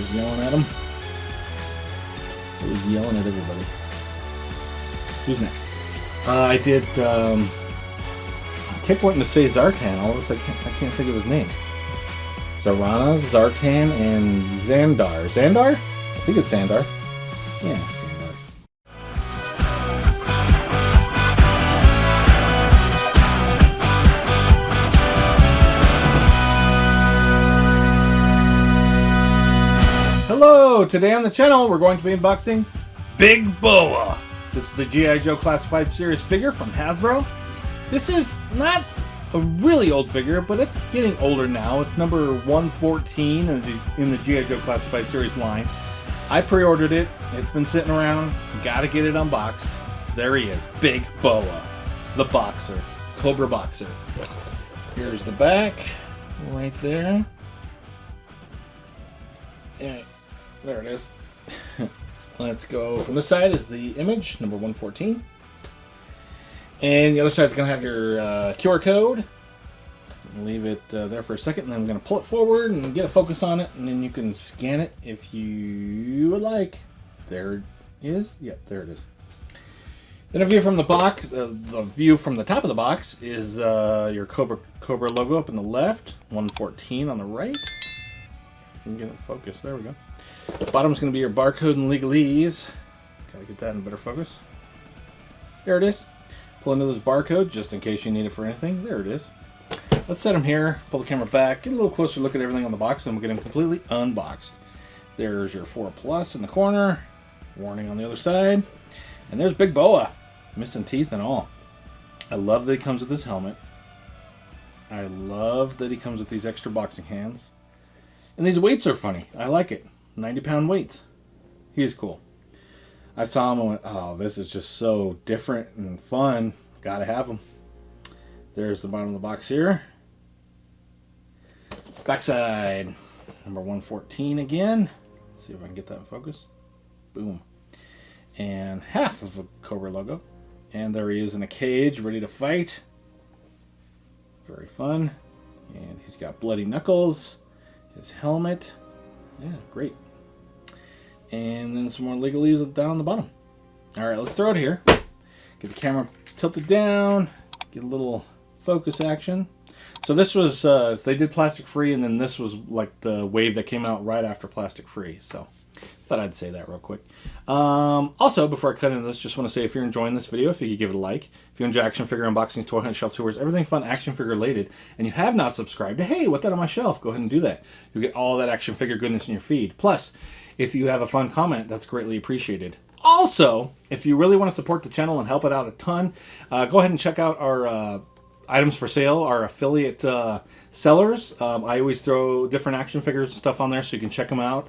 was yelling at him. So he's yelling at everybody. Who's next? I did, I kept wanting to say Zartan. All of a sudden, I can't think of his name. Zarana, Zartan, and Xandar. Xandar? I think it's Xandar. Yeah, Xandar. Hello! Today on the channel, we're going to be unboxing Big BOA. This is the I.Joe Classified Series figure from Hasbro. This is not a really old figure, but it's getting older now. It's number 114 in the I.Joe Classified Series line. I pre-ordered it. It's been sitting around. Gotta get it unboxed. There he is, Big BOA, the boxer, Cobra boxer. Here's the back, right there. Yeah, there it is. Let's go from this side is the image, number 114. And the other side's going to have your QR code. Leave it there for a second, and then I'm going to pull it forward and get a focus on it, and then you can scan it if you would like. There it is. Yep, there it is. Then a view from the box, the view from the top of the box is your Cobra logo up in the left, 114 on the right. You can get it focused. There we go. The bottom's going to be your barcode and legalese. Gotta get that in better focus. There it is. Pull into this barcode just in case you need it for anything. There it is. Let's set him here. Pull the camera back. Get a little closer look at everything on the box, and we'll get him completely unboxed. There's your 4+ in the corner. Warning on the other side. And there's Big BOA. Missing teeth and all. I love that he comes with this helmet. I love that he comes with these extra boxing hands. And these weights are funny. I like it. 90-pound weights. He's cool. I saw him and went, oh, this is just so different and fun. Gotta have him. There's the bottom of the box here. Backside. Number 114 again. Let's see if I can get that in focus. Boom. And half of a Cobra logo. And there he is in a cage, ready to fight. Very fun. And he's got bloody knuckles. His helmet. Yeah, great. And then some more legalese down on the bottom. Alright, let's throw it here. Get the camera tilted down. Get a little focus action. So this was, they did plastic free, and then this was like the wave that came out right after plastic free. So thought I'd say that real quick. Also, before I cut into this, just want to say if you're enjoying this video, if you could give it a like. If you enjoy action figure unboxings, toy hunt, shelf tours, everything fun action figure related, and you have not subscribed to Hey, What That On My Shelf, go ahead and do that. You'll get all that action figure goodness in your feed. Plus, if you have a fun comment, that's greatly appreciated. Also, if you really want to support the channel and help it out a ton, go ahead and check out our items for sale, our affiliate sellers. I always throw different action figures and stuff on there so you can check them out.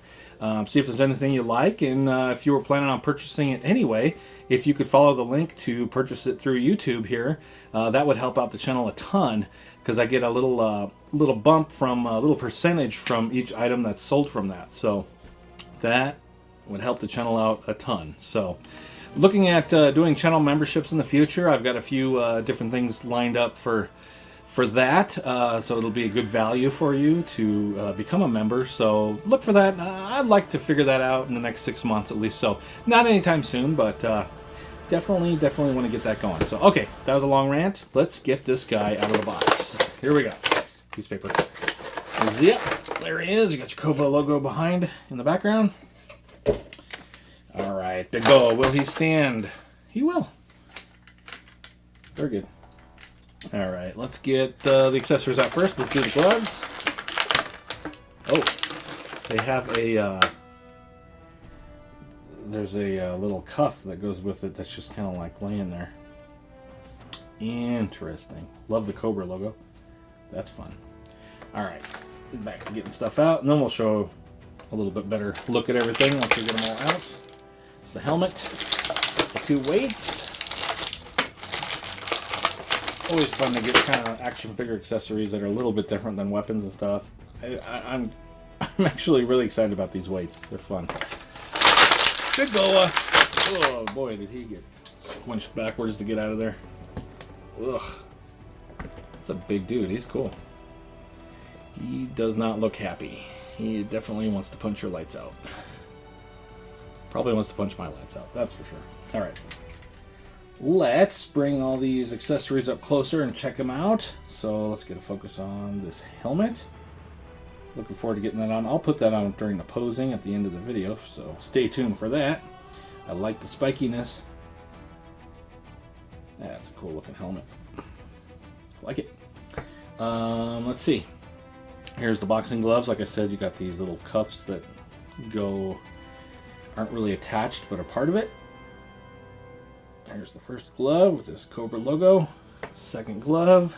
See if there's anything you like, and if you were planning on purchasing it anyway, if you could follow the link to purchase it through YouTube here, that would help out the channel a ton, because I get a little bump from a little percentage from each item that's sold from that. So that would help the channel out a ton. So looking at doing channel memberships in the future, I've got a few different things lined up for that, so it'll be a good value for you to become a member. So look for that. I'd like to figure that out in the next 6 months at least. So not anytime soon, but definitely want to get that going. So okay, that was a long rant. Let's get this guy out of the box. Here we go. Piece of paper. Yep, there he is. You got your Cobra logo behind in the background. All right, Big BOA, will he stand? He will. Very good. All right, let's get the accessories out first. Let's do the gloves. Oh, they have a, there's a little cuff that goes with it that's just kind of like laying there. Interesting. Love the Cobra logo. That's fun. All right, back to getting stuff out, and then we'll show a little bit better look at everything once we get them all out. It's the helmet, the two weights. Always fun to get kind of action figure accessories that are a little bit different than weapons and stuff. I'm actually really excited about these weights. They're fun. Big BOA. Oh boy, did he get squinched backwards to get out of there. Ugh. That's a big dude. He's cool. He does not look happy. He definitely wants to punch your lights out. Probably wants to punch my lights out, that's for sure. All right. Let's bring all these accessories up closer and check them out. So let's get a focus on this helmet. Looking forward to getting that on. I'll put that on during the posing at the end of the video, so stay tuned for that. I like the spikiness. That's a cool looking helmet. I like it. Let's see. Here's the boxing gloves. Like I said, you got these little cuffs that aren't really attached but are part of it. Here's the first glove with this Cobra logo. Second glove.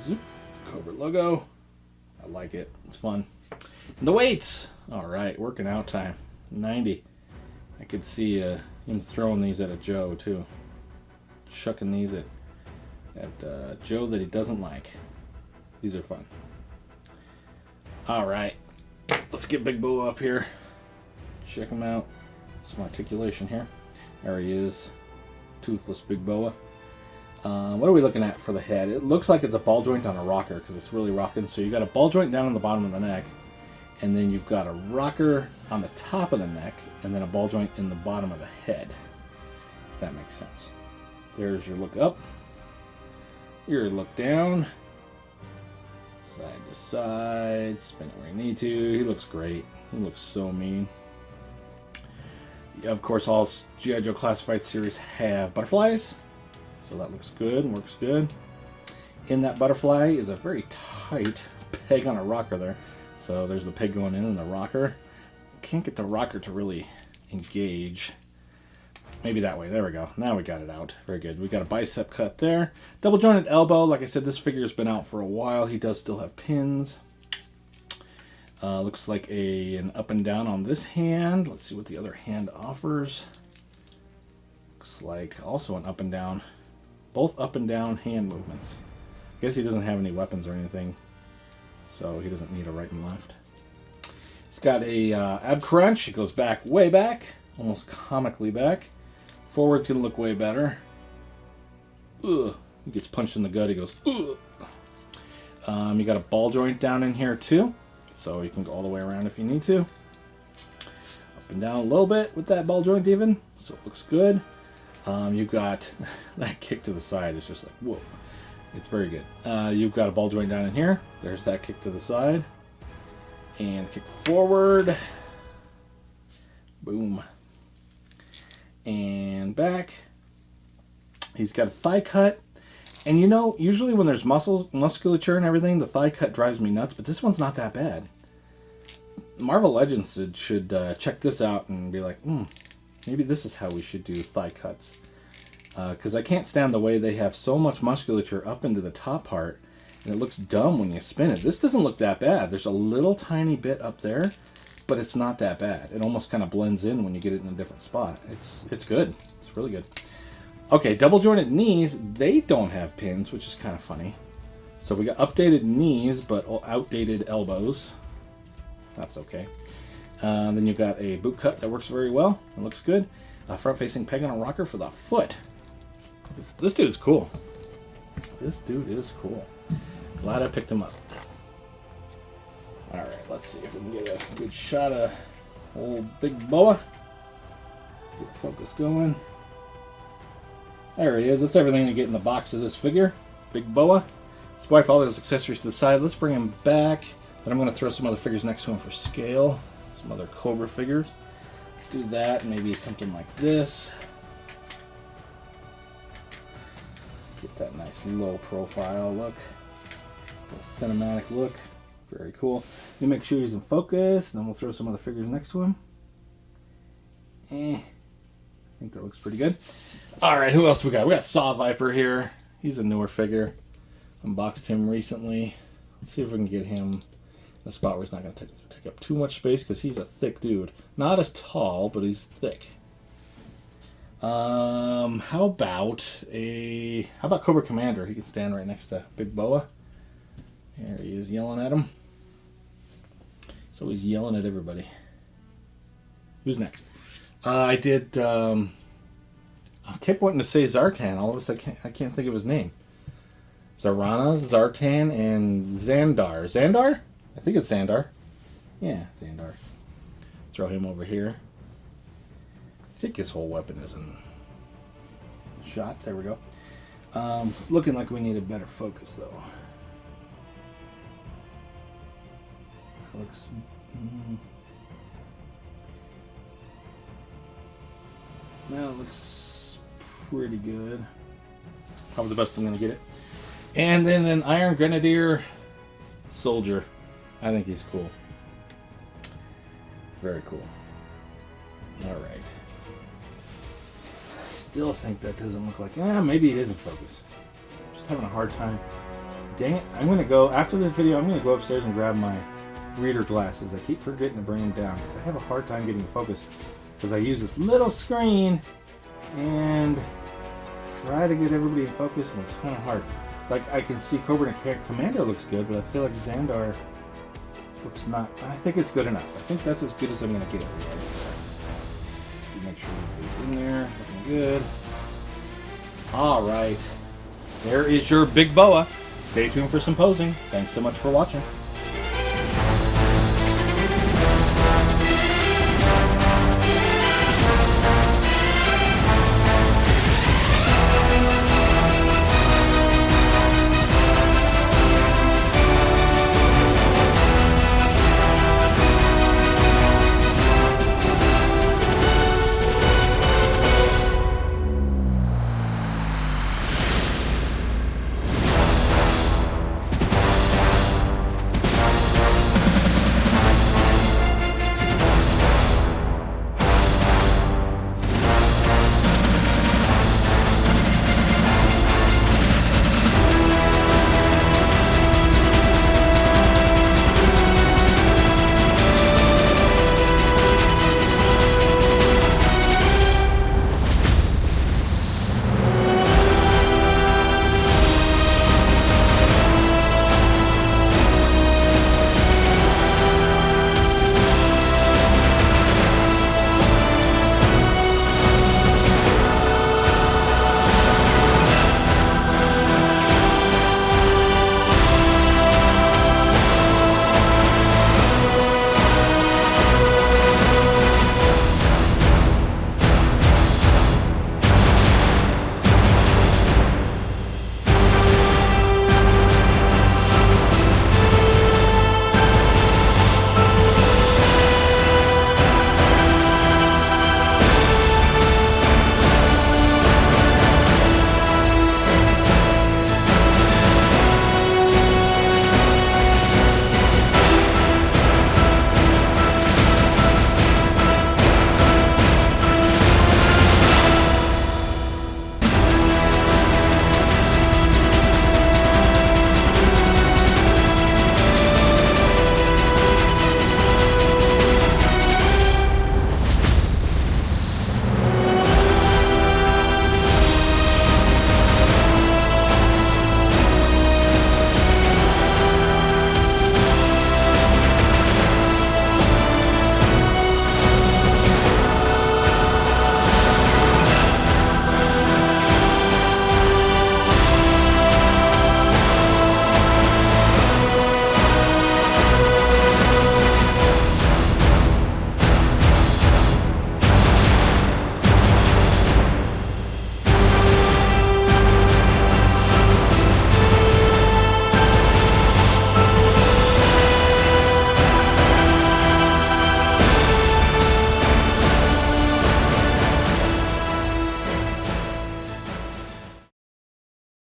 Zoop. Cobra logo. I like it. It's fun. And the weights. All right, working out time. 90. I could see him throwing these at a Joe too. Chucking these at Joe that he doesn't like. These are fun. All right, let's get Big BOA up here. Check him out. Some articulation here. There he is. Toothless Big BOA. What are we looking at for the head? It looks like it's a ball joint on a rocker because it's really rocking. So you got a ball joint down on the bottom of the neck, and then you've got a rocker on the top of the neck, and then a ball joint in the bottom of the head, if that makes sense. There's your look up, your look down, side to side, spin it where you need to. He looks great. He looks so mean. Of course, all I.Joe Classified series have butterflies, so that looks good, works good. In that butterfly is a very tight peg on a rocker there. So there's the peg going in and the rocker. Can't get the rocker to really engage. Maybe that way. There we go. Now we got it out. Very good. We got a bicep cut there. Double jointed elbow. Like I said, this figure's been out for a while. He does still have pins. Looks like an up and down on this hand. Let's see what the other hand offers. Looks like also an up and down. Both up and down hand movements. I guess he doesn't have any weapons or anything, so he doesn't need a right and left. He's got a ab crunch. It goes back, way back, almost comically back. Forward's gonna look way better. Ugh. He gets punched in the gut. He goes, ugh. You got a ball joint down in here too, so you can go all the way around if you need to. Up and down a little bit with that ball joint even, so it looks good. You've got that kick to the side. It's just like, whoa. It's very good. You've got a ball joint down in here. There's that kick to the side. And kick forward. Boom. And back. He's got a thigh cut. And you know, usually when there's musculature and everything, the thigh cut drives me nuts. But this one's not that bad. Marvel Legends should check this out and be like, maybe this is how we should do thigh cuts. Because I can't stand the way they have so much musculature up into the top part, and it looks dumb when you spin it. This doesn't look that bad. There's a little tiny bit up there, but it's not that bad. It almost kind of blends in when you get it in a different spot. It's good. It's really good. Okay, double jointed knees. They don't have pins, which is kind of funny. So we got updated knees, but outdated elbows. That's okay. Then you've got a boot cut that works very well. It looks good. A front-facing peg on a rocker for the foot. This dude is cool. This dude is cool. Glad I picked him up. Alright, let's see if we can get a good shot of old Big BOA. Get focus going. There he is. That's everything you get in the box of this figure. Big BOA. Let's wipe all those accessories to the side. Let's bring him back. Then I'm going to throw some other figures next to him for scale. Some other Cobra figures. Let's do that. Maybe something like this. Get that nice low profile look. A cinematic look. Very cool. Let me make sure he's in focus. Then we'll throw some other figures next to him. I think that looks pretty good. Alright, who else we got? We got Saw Viper here. He's a newer figure. Unboxed him recently. Let's see if we can get him in a spot where he's not going to take up too much space, because he's a thick dude. Not as tall, but he's thick. How about Cobra Commander? He can stand right next to Big BOA. There he is, yelling at him. So he's yelling at everybody. Who's next? I kept wanting to say Zartan. All of a sudden, I can't think of his name. Zarana, Zartan, and Xandar. Xandar? I think it's Xandar. Yeah, Xandar. Throw him over here. I think his whole weapon is in shot. There we go. It's looking like we need a better focus, though. That looks... Now it looks pretty good. Probably the best I'm going to get it. And then an Iron Grenadier Soldier. I think he's cool. Very cool. Alright. Still think that doesn't look like... maybe it is in focus. Just having a hard time. Dang it. I'm going to go... After this video, I'm going to go upstairs and grab my reader glasses. I keep forgetting to bring them down because I have a hard time getting focus. Because I use this little screen and try to get everybody in focus, and it's kind of hard. Like, I can see Cobra and Commander looks good, but I feel like Xandar looks not... I think it's good enough. I think that's as good as I'm going to get it. Let's make sure it's in there. Looking good. Alright. There is your big BOA. Stay tuned for some posing. Thanks so much for watching.